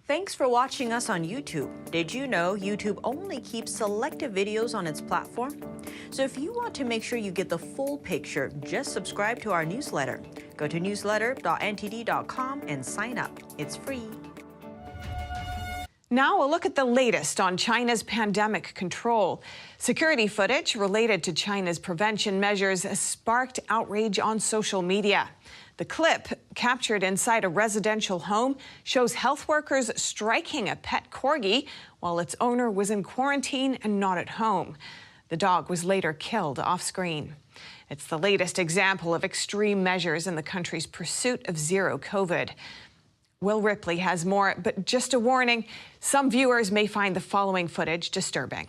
Thanks for watching us on YouTube. Did you know YouTube only keeps selective videos on its platform? So if you want to make sure you get the full picture, just subscribe to our newsletter. Go to newsletter.ntd.com and sign up. It's free. Now a look at the latest on China's pandemic control. Security footage related to China's prevention measures sparked outrage on social media. The clip, captured inside a residential home, shows health workers striking a pet corgi while its owner was in quarantine and not at home. The dog was later killed off-screen. It's the latest example of extreme measures in the country's pursuit of zero COVID. Will Ripley has more, but just a warning, some viewers may find the following footage disturbing.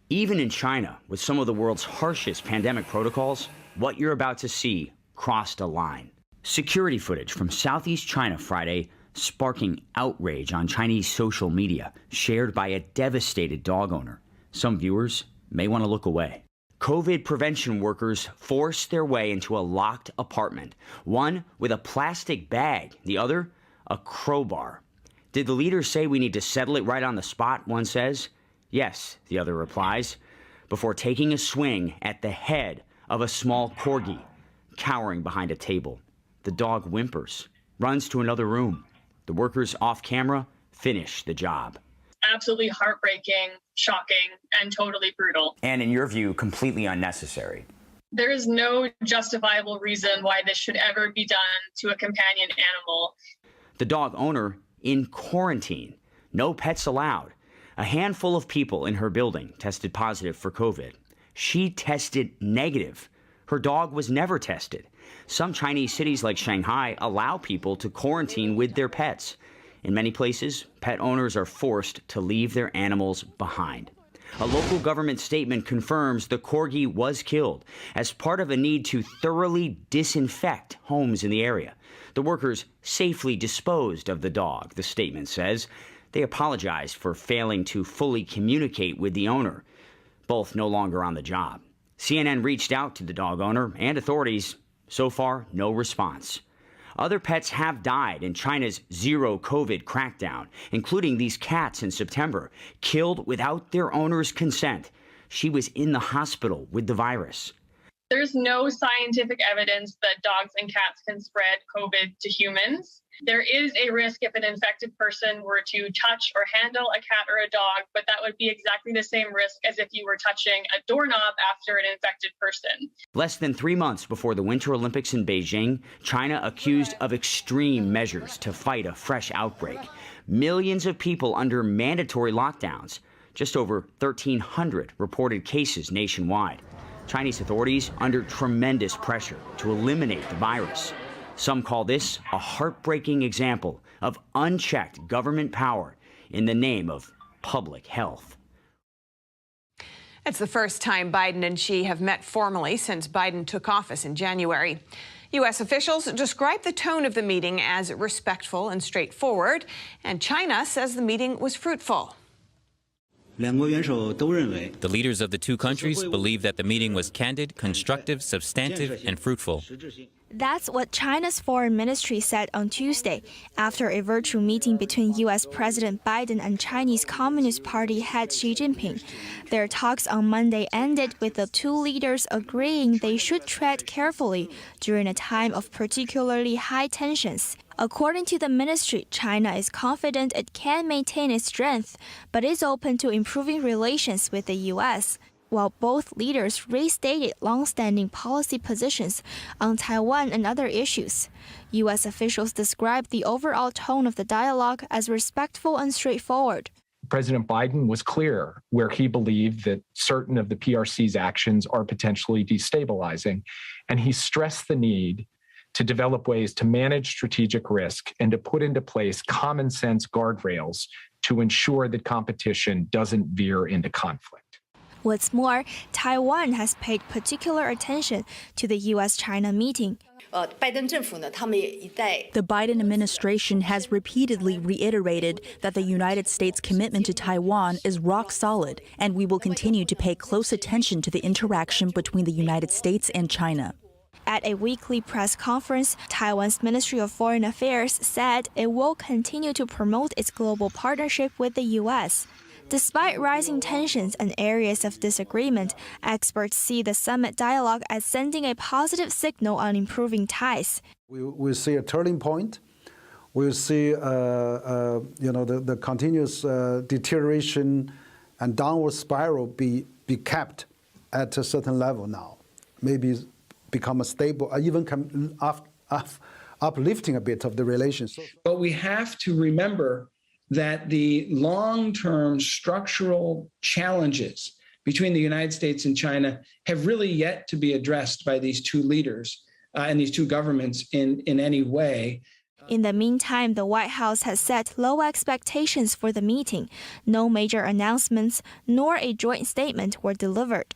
Even in China, with some of the world's harshest pandemic protocols, what you're about to see crossed a line. Security footage from Southeast China Friday sparking outrage on Chinese social media, shared by a devastated dog owner. Some viewers may want to look away. COVID prevention workers forced their way into a locked apartment, one with a plastic bag, the other a crowbar. Did the leaders say we need to settle it right on the spot, one says? Yes, the other replies, before taking a swing at the head of a small corgi, cowering behind a table. The dog whimpers, runs to another room. The workers off camera finish the job. Absolutely heartbreaking, shocking, and totally brutal. And in your view, completely unnecessary. There is no justifiable reason why this should ever be done to a companion animal. The dog owner in quarantine. No pets allowed. A handful of people in her building tested positive for COVID. She tested negative. Her dog was never tested. Some Chinese cities like Shanghai allow people to quarantine with their pets. In many places, pet owners are forced to leave their animals behind. A local government statement confirms the corgi was killed as part of a need to thoroughly disinfect homes in the area. The workers safely disposed of the dog, the statement says. They apologized for failing to fully communicate with the owner, both no longer on the job. CNN reached out to the dog owner and authorities. So far, no response. Other pets have died in China's zero COVID crackdown, including these cats in September, killed without their owner's consent. She was in the hospital with the virus. There's no scientific evidence that dogs and cats can spread COVID to humans. There is a risk if an infected person were to touch or handle a cat or a dog, but that would be exactly the same risk as if you were touching a doorknob after an infected person. Less than 3 months before the Winter Olympics in Beijing, China accused of extreme measures to fight a fresh outbreak. Millions of people under mandatory lockdowns. Just over 1,300 reported cases nationwide. Chinese authorities under tremendous pressure to eliminate the virus. Some call this a heartbreaking example of unchecked government power in the name of public health. It's the first time Biden and Xi have met formally since Biden took office in January. U.S. officials described the tone of the meeting as respectful and straightforward, and China says the meeting was fruitful. The leaders of the two countries believe that the meeting was candid, constructive, substantive, and fruitful. That's what China's foreign ministry said on Tuesday after a virtual meeting between U.S. President Biden and Chinese Communist Party head Xi Jinping. Their talks on Monday ended with the two leaders agreeing they should tread carefully during a time of particularly high tensions. According to the ministry, China is confident it can maintain its strength, but is open to improving relations with the U.S., while both leaders restated long-standing policy positions on Taiwan and other issues. U.S. officials described the overall tone of the dialogue as respectful and straightforward. President Biden was clear where he believed that certain of the PRC's actions are potentially destabilizing, and he stressed the need to develop ways to manage strategic risk and to put into place common sense guardrails to ensure that competition doesn't veer into conflict. What's more, Taiwan has paid particular attention to the U.S.-China meeting. The Biden administration has repeatedly reiterated that the United States' commitment to Taiwan is rock solid, and we will continue to pay close attention to the interaction between the United States and China. At a weekly press conference, Taiwan's Ministry of Foreign Affairs said it will continue to promote its global partnership with the U.S. Despite rising tensions and areas of disagreement, experts see the summit dialogue as sending a positive signal on improving ties. We see a turning point. We see, the continuous deterioration and downward spiral be kept at a certain level now. Maybe become a stable, even uplifting a bit of the relations. But we have to remember that the long-term structural challenges between the United States and China have really yet to be addressed by these two leaders and these two governments in any way. In the meantime, the White House has set low expectations for the meeting. No major announcements nor a joint statement were delivered.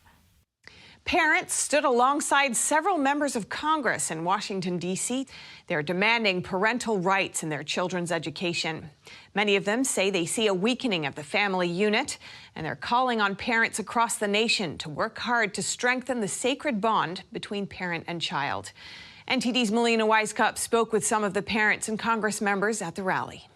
Parents stood alongside several members of Congress in Washington, D.C. They're demanding parental rights in their children's education. Many of them say they see a weakening of the family unit, and they're calling on parents across the nation to work hard to strengthen the sacred bond between parent and child. NTD's Melina Wisecup spoke with some of the parents and Congress members at the rally.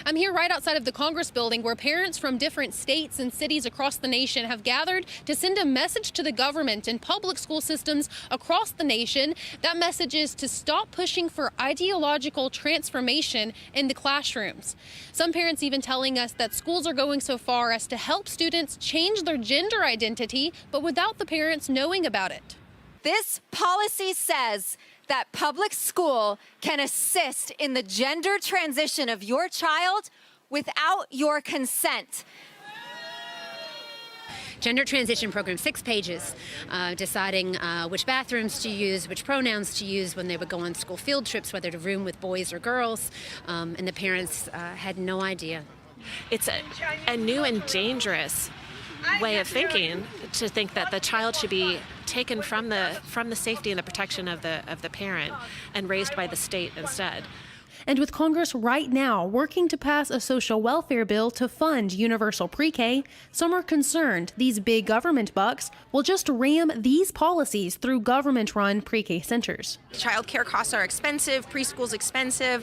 I'm here right outside of the Congress building where parents from different states and cities across the nation have gathered to send a message to the government and public school systems across the nation. That message is to stop pushing for ideological transformation in the classrooms. Some parents even telling us that schools are going so far as to help students change their gender identity, but without the parents knowing about it. This policy says that public school can assist in the gender transition of your child without your consent. Gender transition program, 6 pages, deciding which bathrooms to use, which pronouns to use when they would go on school field trips, whether to room with boys or girls, and the parents had no idea. It's a new and dangerous way of thinking to think that the child should be taken from the safety and the protection of the parent and raised by the state instead. And with Congress right now working to pass a social welfare bill to fund universal pre-K, some are concerned these big government bucks will just ram these policies through government-run pre-K centers. Child care costs are expensive, preschool's expensive,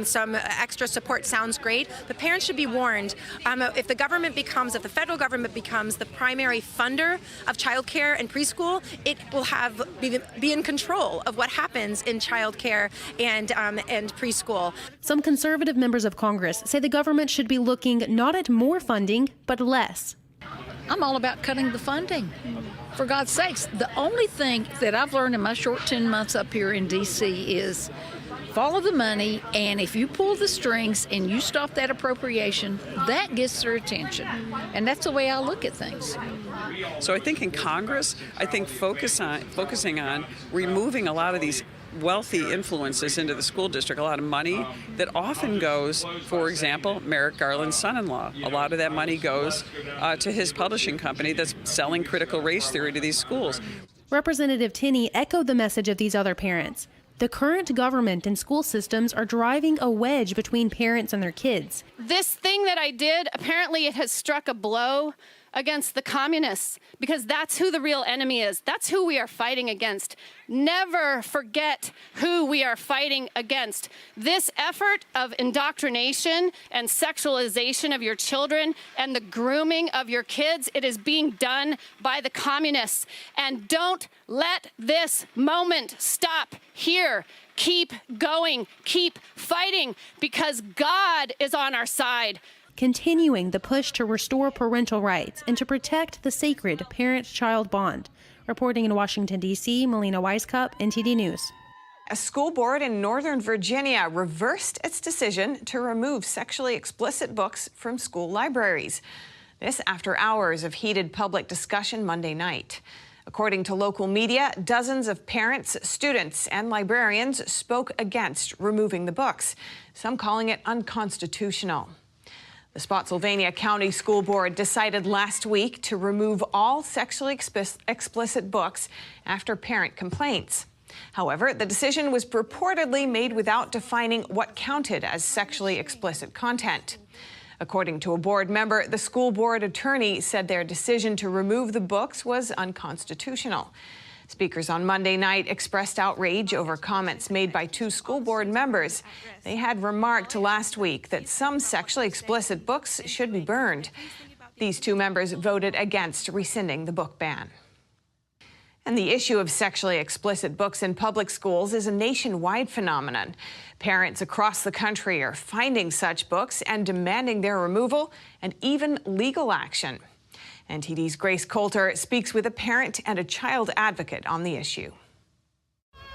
some extra support sounds great, but parents should be warned. If the federal government becomes the primary funder of child care and preschool, it will be in control of what happens in child care and preschool. Some conservative members of Congress say the government should be looking not at more funding, but less. I'm all about cutting the funding. For God's sakes, the only thing that I've learned in my short 10 months up here in D.C. is follow the money, and if you pull the strings and you stop that appropriation, that gets their attention. And that's the way I look at things. So I think in Congress, focusing on removing a lot of these wealthy influences into the school district, a lot of money that often goes, for example, Merrick Garland's son-in-law. A lot of that money goes to his publishing company that's selling critical race theory to these schools. Representative Tinney echoed the message of these other parents. The current government and school systems are driving a wedge between parents and their kids. This thing that I did, apparently it has struck a blow against the communists, because that's who the real enemy is. That's who we are fighting against. Never forget who we are fighting against. This effort of indoctrination and sexualization of your children and the grooming of your kids, it is being done by the communists. And don't let this moment stop here. Keep going, keep fighting, because God is on our side. Continuing the push to restore parental rights and to protect the sacred parent-child bond. Reporting in Washington, D.C., Melina Wisecup, NTD News. A school board in Northern Virginia reversed its decision to remove sexually explicit books from school libraries. This after hours of heated public discussion Monday night. According to local media, dozens of parents, students, and librarians spoke against removing the books, some calling it unconstitutional. The Spotsylvania County School Board decided last week to remove all sexually explicit books after parent complaints. However, the decision was purportedly made without defining what counted as sexually explicit content. According to a board member, the school board attorney said their decision to remove the books was unconstitutional. Speakers on Monday night expressed outrage over comments made by 2 school board members. They had remarked last week that some sexually explicit books should be burned. These 2 members voted against rescinding the book ban. And the issue of sexually explicit books in public schools is a nationwide phenomenon. Parents across the country are finding such books and demanding their removal and even legal action. NTD's Grace Coulter speaks with a parent and a child advocate on the issue.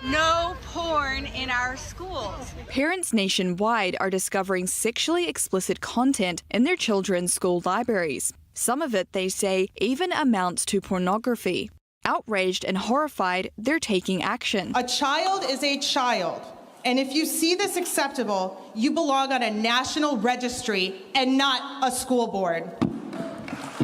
No porn in our schools. Parents nationwide are discovering sexually explicit content in their children's school libraries. Some of it, they say, even amounts to pornography. Outraged and horrified, they're taking action. A child is a child, and if you see this acceptable, you belong on a national registry and not a school board.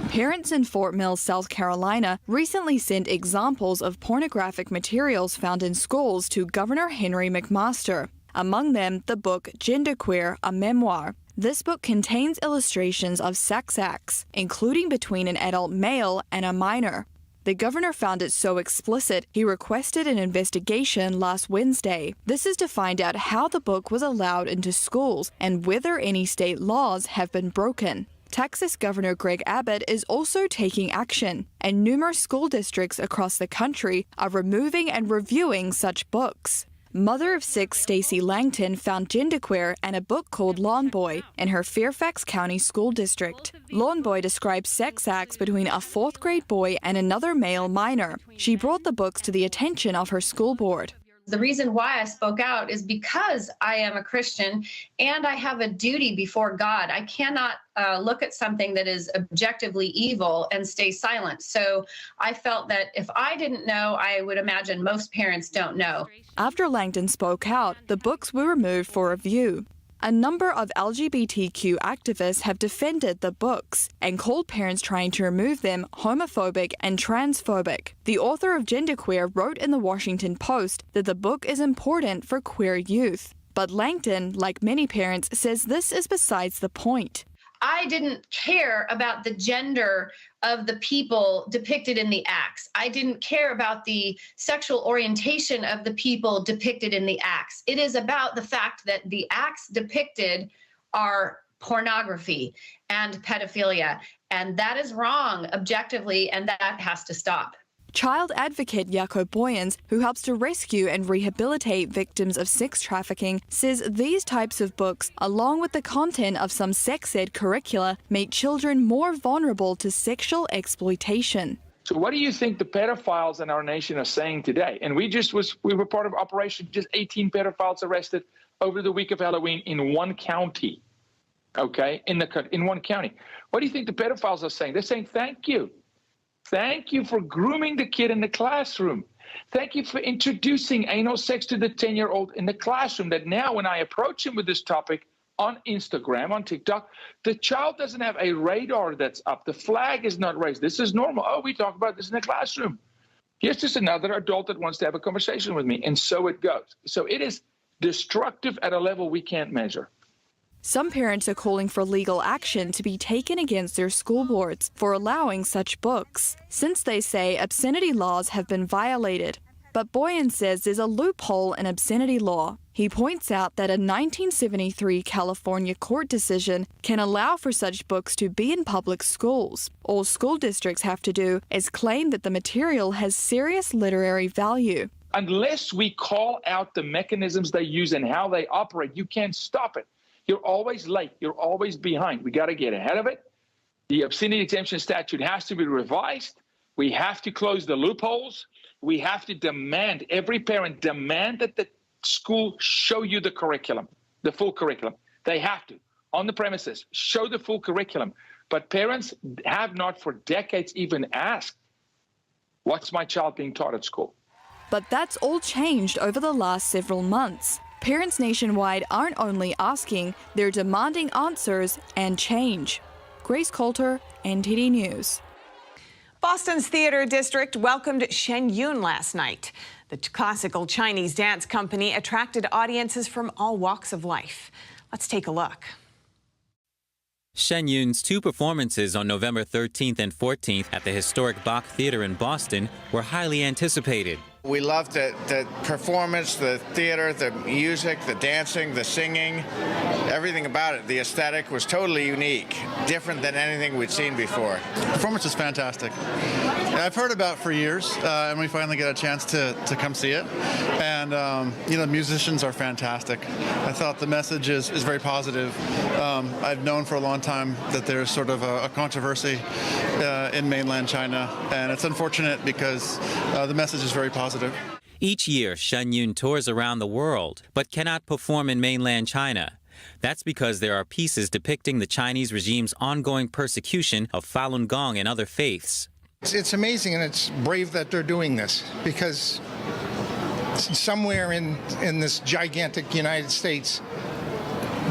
Parents in Fort Mill, South Carolina, recently sent examples of pornographic materials found in schools to Governor Henry McMaster. Among them, the book Genderqueer, a Memoir. This book contains illustrations of sex acts, including between an adult male and a minor. The governor found it so explicit, he requested an investigation last Wednesday. This is to find out how the book was allowed into schools and whether any state laws have been broken. Texas Governor Greg Abbott is also taking action, and numerous school districts across the country are removing and reviewing such books. Mother of 6 Stacy Langton found Genderqueer and a book called Lawn Boy in her Fairfax County School District. Lawn Boy describes sex acts between a 4th grade boy and another male minor. She brought the books to the attention of her school board. The reason why I spoke out is because I am a Christian and I have a duty before God. I cannot look at something that is objectively evil and stay silent. So I felt that if I didn't know, I would imagine most parents don't know. After Langton spoke out, the books were removed for review. A number of LGBTQ activists have defended the books and called parents trying to remove them homophobic and transphobic. The author of Genderqueer wrote in the Washington Post that the book is important for queer youth. But Langton, like many parents, says this is besides the point. I didn't care about the gender of the people depicted in the acts. I didn't care about the sexual orientation of the people depicted in the acts. It is about the fact that the acts depicted are pornography and pedophilia, and that is wrong objectively, and that has to stop. Child advocate Jaco Boyens, who helps to rescue and rehabilitate victims of sex trafficking, says these types of books, along with the content of some sex ed curricula, make children more vulnerable to sexual exploitation. So what do you think the pedophiles in our nation are saying today? And we were part of Operation, just 18 pedophiles arrested over the week of Halloween in one county, okay, in one county. What do you think the pedophiles are saying? They're saying, thank you. Thank you for grooming the kid in the classroom. Thank you for introducing anal sex to the 10-year-old in the classroom, that now when I approach him with this topic on Instagram, on TikTok, the child doesn't have a radar that's up. The flag is not raised. This is normal. Oh, we talk about this in the classroom. Here's just another adult that wants to have a conversation with me. And so it goes. So it is destructive at a level we can't measure. Some parents are calling for legal action to be taken against their school boards for allowing such books, since they say obscenity laws have been violated. But Boyan says there's a loophole in obscenity law. He points out that a 1973 California court decision can allow for such books to be in public schools. All school districts have to do is claim that the material has serious literary value. Unless we call out the mechanisms they use and how they operate, you can't stop it. You're always late. You're always behind. We got to get ahead of it. The obscenity exemption statute has to be revised. We have to close the loopholes. We have to demand, every parent demand that the school show you the curriculum, the full curriculum. They have to, on the premises, show the full curriculum. But parents have not for decades even asked, what's my child being taught at school? But that's all changed over the last several months. Parents nationwide aren't only asking, they're demanding answers and change. Grace Coulter, NTD News. Boston's theater district welcomed Shen last night. The classical Chinese dance company attracted audiences from all walks of life. Let's take a look. Shen Yun's two performances on November 13th and 14th at the historic Bach Theater in Boston were highly anticipated. We loved the performance, the theater, the music, the dancing, the singing, everything about it. The aesthetic was totally unique, different than anything we'd seen before. Performance is fantastic. I've heard about it for years, and we finally get a chance to come see it. And, the musicians are fantastic. I thought the message is very positive. I've known for a long time that there's sort of a controversy in mainland China, and it's unfortunate because the message is very positive. Each year, Shen Yun tours around the world, but cannot perform in mainland China. That's because there are pieces depicting the Chinese regime's ongoing persecution of Falun Gong and other faiths. It's amazing and it's brave that they're doing this, because somewhere in this gigantic United States,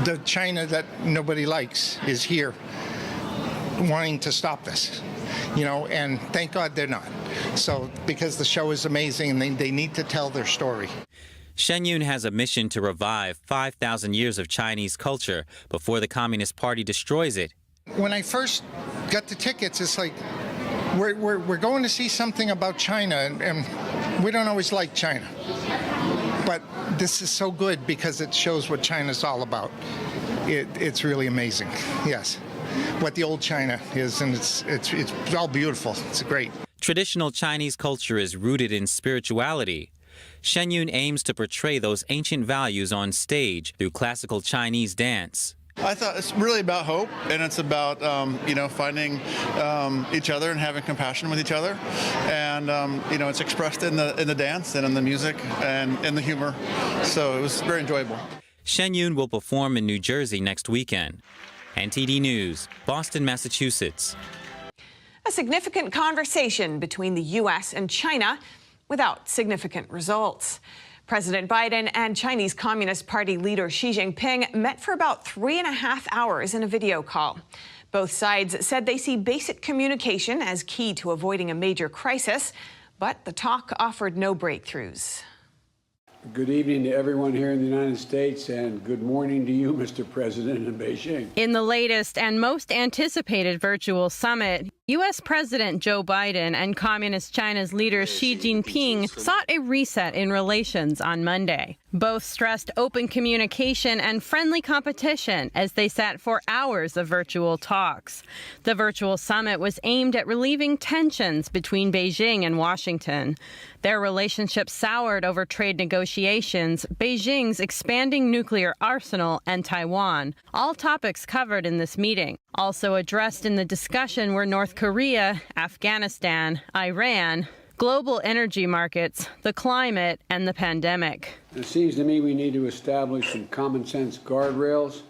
the China that nobody likes is here wanting to stop this, and thank God they're not. So, because the show is amazing and they need to tell their story. Shen Yun has a mission to revive 5,000 years of Chinese culture before the Communist Party destroys it. When I first got the tickets, it's like, we're going to see something about China, and we don't always like China. But this is so good because it shows what China's all about. It's really amazing, yes. What the old China is, and it's all beautiful. It's great. Traditional Chinese culture is rooted in spirituality. Shen Yun aims to portray those ancient values on stage through classical Chinese dance. I thought it's really about hope, and it's about finding each other and having compassion with each other, and it's expressed in the dance and in the music and in the humor. So it was very enjoyable. Shen Yun will perform in New Jersey next weekend. NTD News, Boston, Massachusetts. A significant conversation between the U.S. and China without significant results. President Biden and Chinese Communist Party leader Xi Jinping met for about 3.5 hours in a video call. Both sides said they see basic communication as key to avoiding a major crisis, but the talk offered no breakthroughs. Good evening to everyone here in the United States, and good morning to you, Mr. President, in Beijing. In the latest and most anticipated virtual summit, U.S. President Joe Biden and Communist China's leader Xi Jinping sought a reset in relations on Monday. Both stressed open communication and friendly competition as they sat for hours of virtual talks. The virtual summit was aimed at relieving tensions between Beijing and Washington. Their relationship soured over trade negotiations, Beijing's expanding nuclear arsenal, and Taiwan, all topics covered in this meeting. Also addressed in the discussion were North Korea, Afghanistan, Iran, global energy markets, the climate, and the pandemic. It seems to me we need to establish some common sense guardrails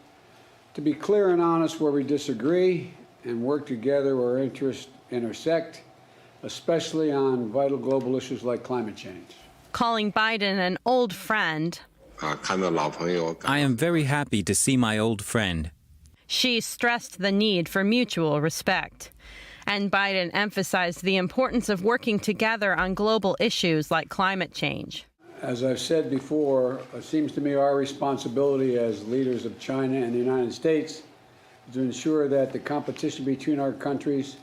to be clear and honest where we disagree and work together where interests intersect, especially on vital global issues like climate change. Calling Biden an old friend, I am very happy to see my old friend. Xi stressed the need for mutual respect. And Biden emphasized the importance of working together on global issues like climate change. As I've said before, it seems to me our responsibility as leaders of China and the United States is to ensure that the competition between our countries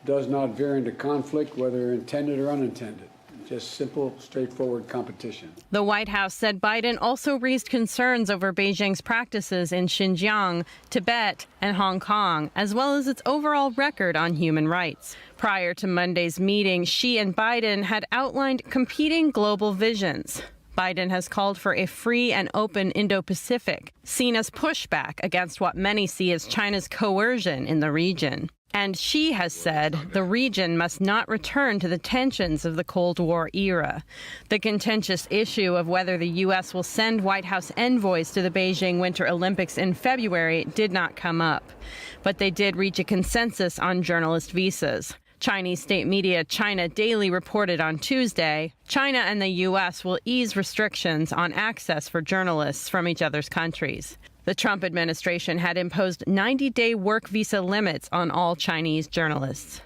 does not veer into conflict, whether intended or unintended. Just simple, straightforward competition. The White House said Biden also raised concerns over Beijing's practices in Xinjiang, Tibet, and Hong Kong, as well as its overall record on human rights. Prior to Monday's meeting, Xi and Biden had outlined competing global visions. Biden has called for a free and open Indo-Pacific, seen as pushback against what many see as China's coercion in the region. And Xi has said the region must not return to the tensions of the Cold War era. The contentious issue of whether the U.S. will send White House envoys to the Beijing Winter Olympics in February did not come up. But they did reach a consensus on journalist visas. Chinese state media China Daily reported on Tuesday, China and the U.S. will ease restrictions on access for journalists from each other's countries. The Trump administration had imposed 90-day work visa limits on all Chinese journalists.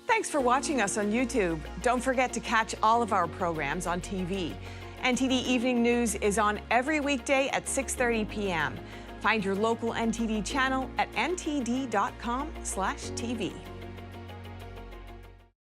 Thanks Thanks for watching us on YouTube. Don't forget to catch all of our programs on TV. NTD Evening News is on every weekday at 6:30 p.m. Find your local NTD channel at ntd.com/TV.